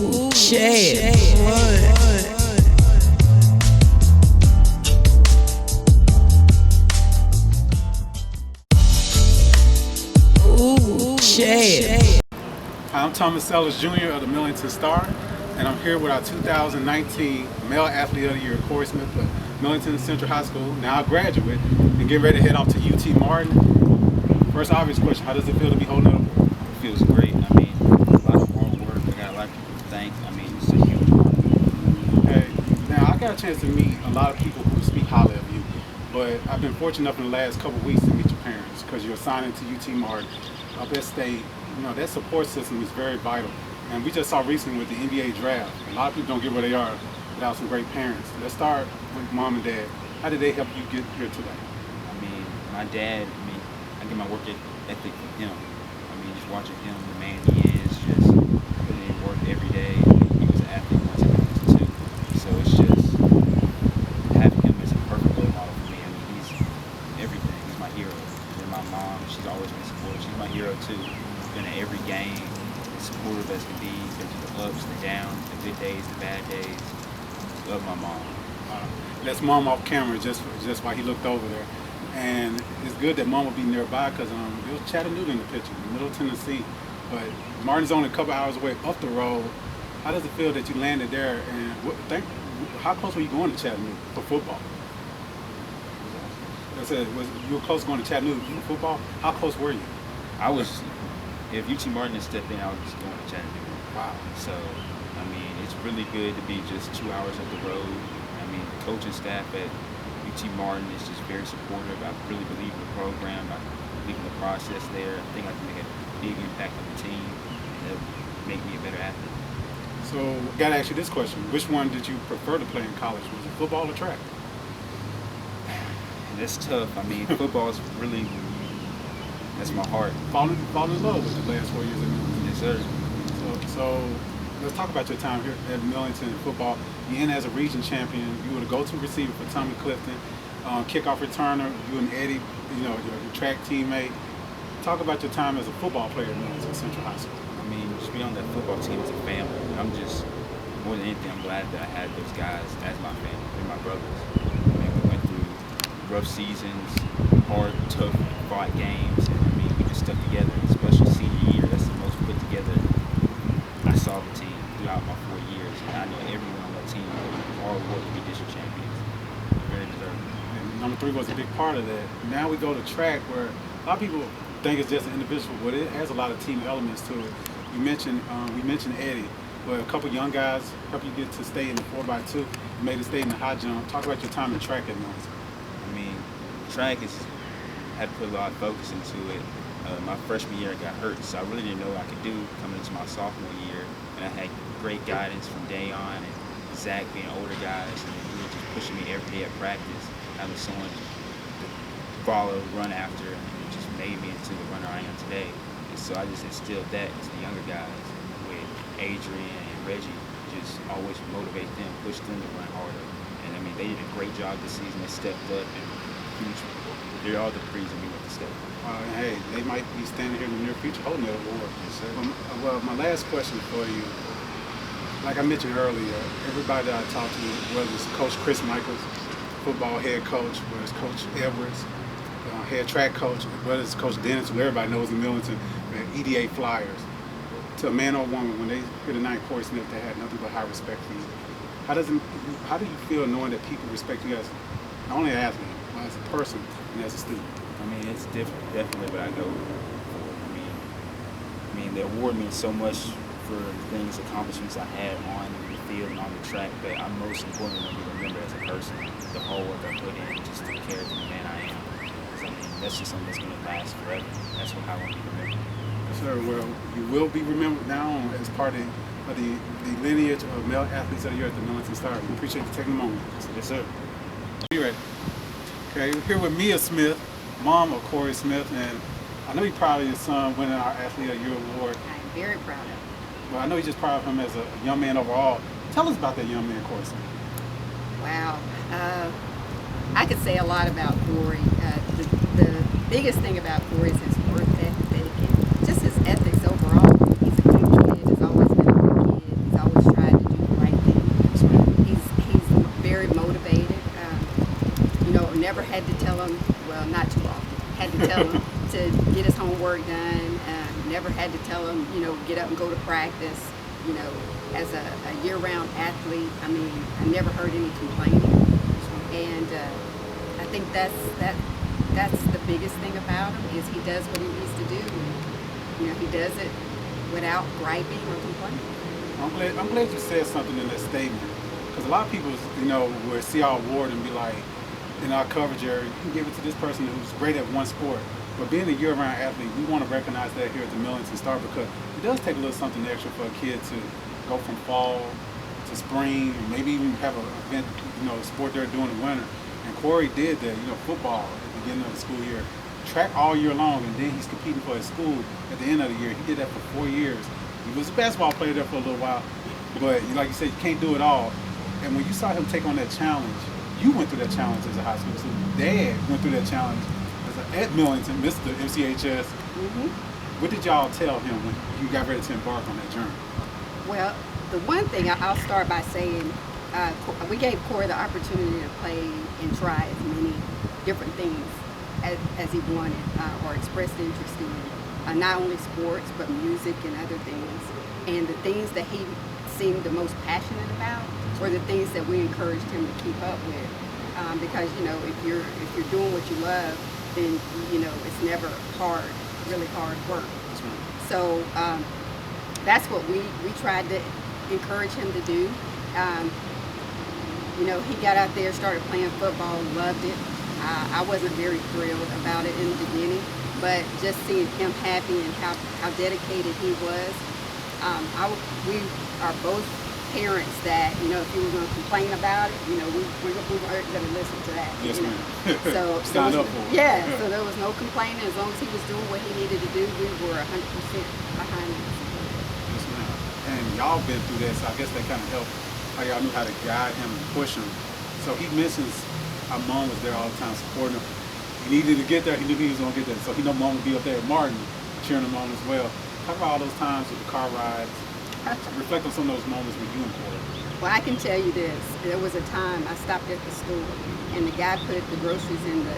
Shit. Shit. Hi, I'm Thomas Sellers Jr. of the Millington Star, and I'm here with our 2019 Male Athlete of the Year, Corey Smith of Millington Central High School, now a graduate, and getting ready to head off to UT Martin. First obvious question, how does it feel to be holding it up? It feels great. I mean, a lot of hard work. I got a lot of people to thank. I mean, it's a huge honor. Hey, now I got a chance to meet a lot of people who speak highly of you, but I've been fortunate enough in the last couple of weeks to meet your parents because you're signing to UT Martin up at State. You know, that support system is very vital. And we just saw recently with the NBA draft, a lot of people don't get where they are without some great parents. Let's start with mom and dad. How did they help you get here today? I mean, my dad, I get my work ethic from him. I mean, just watching him, the man he is, just putting in work every day. He was an athlete once and was too. So it's just having him as a perfect role model for me. I mean, he's everything. He's my hero. And my mom, she's always been supportive. She's my hero too. Been at every game, as supportive as can be. There's the ups, the downs, the good days, the bad days. Love my mom. That's mom off camera, just while he looked over there. And it's good that mom will be nearby because it was Chattanooga in the picture, Middle Tennessee. But Martin's only a couple hours away up the road. How does it feel that you landed there? And how close were you going to Chattanooga for football? I said, you were close going to Chattanooga for football? How close were you? I was, if UT Martin had stepped in, I was just going to Chattanooga. Wow. So, I mean, it's really good to be just 2 hours up the road. I mean, the coaching staff at UT Martin is just very supportive. I really believe in the program. I believe in the process there. I think I can make a big impact on the team and it'll make me a better athlete. So, got to ask you this question. Which one did you prefer to play in college? Was it football or track? That's tough. I mean, football is really, that's my heart. Falling in love with the last 4 years at Millington. Yes, sir. So let's talk about your time here at Millington in football. You in as a region champion. You were the go-to receiver for Tommy Clifton, kickoff returner. You and Eddie, your track teammate. Talk about your time as a football player at Millington Central High School. I mean, just being on that football team as a family. I'm just, more than anything, I'm glad that I had those guys as my family. They're my brothers. I mean, we went through rough seasons, hard, tough, fought games, and I mean, we just stuck together. Especially senior year, that's the most put together I saw the team throughout my 4 years, and I know everyone on that team hard work to be district champions. Very deserving. And number 3 was a big part of that. Now we go to track, where a lot of people think it's just an individual, but it has a lot of team elements to it. We mentioned Eddie, but a couple young guys helped you get to stay in the 4x2. You made it stay in the high jump. Talk about your time in track at Millington. I mean, track had put a lot of focus into it. My freshman year I got hurt, so I really didn't know what I could do coming into my sophomore year. And I had great guidance from Dayon and Zach being older guys, and they were just pushing me every day at practice, having someone to follow, run after, and it just made me into the runner I am today. And so I just instilled that into the younger guys with Adrian and Reggie, just always motivate them, push them to run harder. And I mean, they did a great job this season. They stepped up, and they're all the reason we went to state. Hey, they might be standing here in the near future holding that award. Yes, sir. Well, my last question for you, like I mentioned earlier, everybody that I talked to, whether it's Coach Chris Michaels, football head coach, whether it's Coach Edwards, head track coach, whether it's Coach Dennis, who everybody knows in Millington, EDA Flyers, to a man or woman, when they hear the name Corey Smith, they had nothing but high respect for you. How do you feel knowing that people respect you as not only an athlete, but as a person and as a student? I mean, it's different, definitely what I go for. I mean, the award means so much for the accomplishments I had on the field and on the track, but I'm most importantly going to be remembered as a person. The whole work I put in, just the character and the man I am. I mean, that's just something that's going to last forever. That's what I want to be remembered. Yes, sir. Well, you will be remembered now as part of the lineage of male athletes of the year at the Millington Star. We appreciate you taking the moment. Yes, sir. You ready? Okay, we're here with Mia Smith, mom of Corey Smith, and I know you're proud of your son winning our Athlete of the Year award. I'm very proud of him. But I know you're just proud of him as a young man overall. Tell us about that young man, Corey Smith. Wow. I could say a lot about Corey. The biggest thing about Corey is his work ethic and just his ethics overall. He's a good kid. He's always been a good kid. He's always to tell him to get his homework done. Never had to tell him, get up and go to practice. As a year-round athlete, I mean, I never heard any complaining. And I think that's the biggest thing about him, is he does what he needs to do. He does it without griping or complaining. I'm glad you said something in that statement, because a lot of people, will see our award and be like, in our coverage area, you can give it to this person who's great at one sport. But being a year-round athlete, we want to recognize that here at the Millington Star, because it does take a little something extra for a kid to go from fall to spring, and maybe even have an event, sport they're doing in the winter. And Corey did that, football at the beginning of the school year, track all year long, and then he's competing for his school at the end of the year. He did that for 4 years. He was a basketball player there for a little while, but like you said, you can't do it all. And when you saw him take on that challenge, you went through that challenge as a high school student. Dad went through that challenge at Millington, Mr. MCHS. Mm-hmm. What did y'all tell him when you got ready to embark on that journey? Well, the one thing I'll start by saying, we gave Corey the opportunity to play and try as many different things as he wanted or expressed interest in, not only sports but music and other things. And the things that he seemed the most passionate about were the things that we encouraged him to keep up with. Because if you're doing what you love, then it's never really hard work. That's right. So that's what we tried to encourage him to do. He got out there, started playing football, loved it. I wasn't very thrilled about it in the beginning, but just seeing him happy and how dedicated he was. We are both parents that, if you were going to complain about it, we weren't going to listen to that. Yes, ma'am. So stand up for it. Yeah, so there was no complaining. As long as he was doing what he needed to do, we were 100% behind him. Yes, ma'am. And y'all been through that, so I guess that kind of helped how y'all knew how to guide him and push him. So he mentions our mom was there all the time supporting him. He needed to get there. He knew he was going to get there. So he knew mom would be up there at Martin cheering him on as well. Talk about all those times with the car rides. Reflect on some of those moments with you and Corey. Well, I can tell you this. There was a time I stopped at the store, and the guy put the groceries in the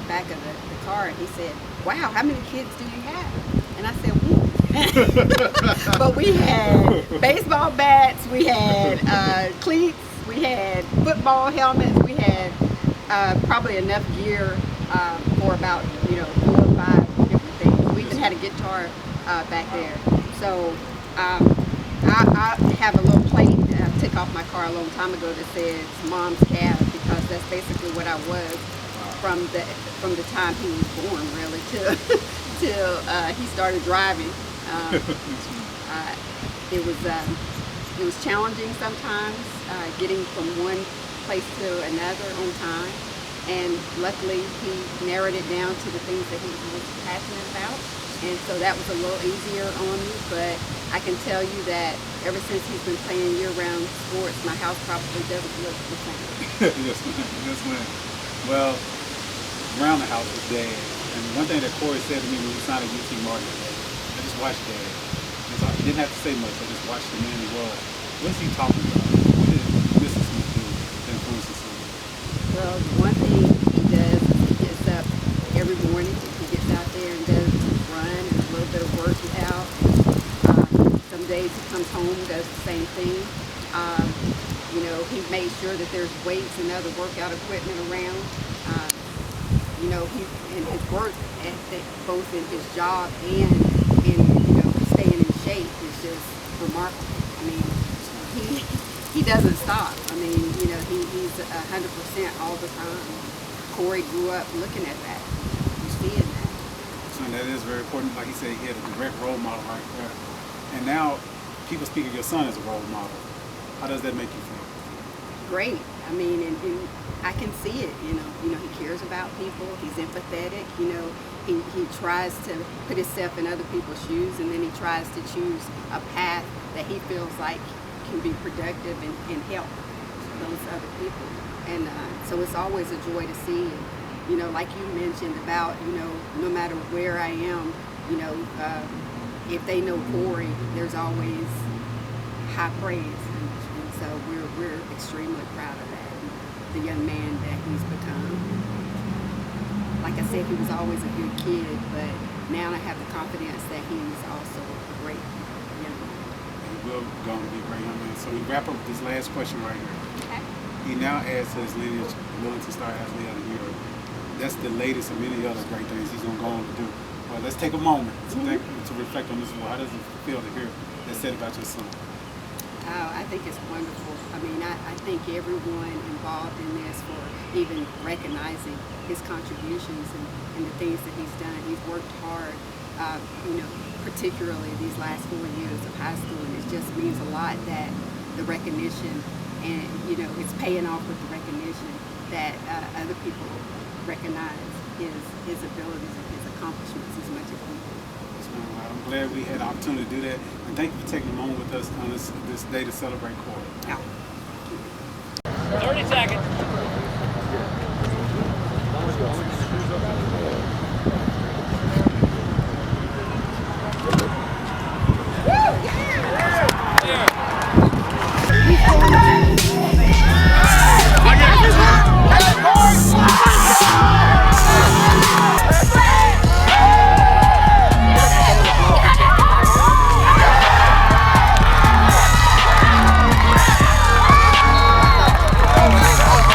back of the car, and he said, "Wow, how many kids do you have?" And I said, "1." But we had baseball bats, we had cleats, we had football helmets, we had probably enough gear for about 4 or 5 different things. We even had a guitar back there. So I have a little plate that I took off my car a long time ago that says Mom's Cab, because that's basically what I was from the time he was born, really, till he started driving. It was challenging sometimes, getting from one place to another on time, and luckily he narrowed it down to the things that he was most passionate about. And so that was a little easier on me, but I can tell you that ever since he's been playing year-round sports, my house probably doesn't look the same. Yes, ma'am. Yes, ma'am. Well, around the house was Dad. And one thing that Corey said to me when we signed at UT Martin, I just watched Dad. And so he didn't have to say much. I just watched the man he was. What is he talking about? What did Mrs. Smith do to influence his son? Well, one thing he does is he gets up every morning. He gets out there and does run and a little bit of working out. Some days he comes home, does the same thing. He made sure that there's weights and other workout equipment around. He in his work ethic, both in his job and in staying in shape, is just remarkable. I mean, he doesn't stop. I mean, he's 100% all the time. Corey grew up looking at that, seeing that. So that is very important. Like he said, he had a direct role model right there. And now people speak of your son as a role model. How does that make you feel? Great. I mean, and I can see it. He cares about people. He's empathetic. He tries to put himself in other people's shoes, and then he tries to choose a path that he feels like can be productive and help those other people. And so it's always a joy to see. Like you mentioned about, no matter where I am, if they know Corey, there's always high praise. And so we're extremely proud of that, the young man that he's become. like I said, he was always a good kid, but now I have the confidence that he's also a great young man. He will go on to be a great young man. So we wrap up with this last question right here. Okay. He now adds to his lineage Millington Star Athlete of the Year. That's the latest of many other great things he's going to go on to do. Well, let's take a moment to reflect on this. How does it feel to hear that said about your son? Oh, I think it's wonderful. I mean, I thank everyone involved in this for even recognizing his contributions and the things that he's done. He's worked hard, particularly these last 4 years of high school, and it just means a lot that the recognition and, it's paying off with the recognition that other people recognize his abilities and his accomplishments as much as we do. I'm glad we had the opportunity to do that, and thank you for taking a moment with us on this day to celebrate Corey. Yeah. 30 seconds.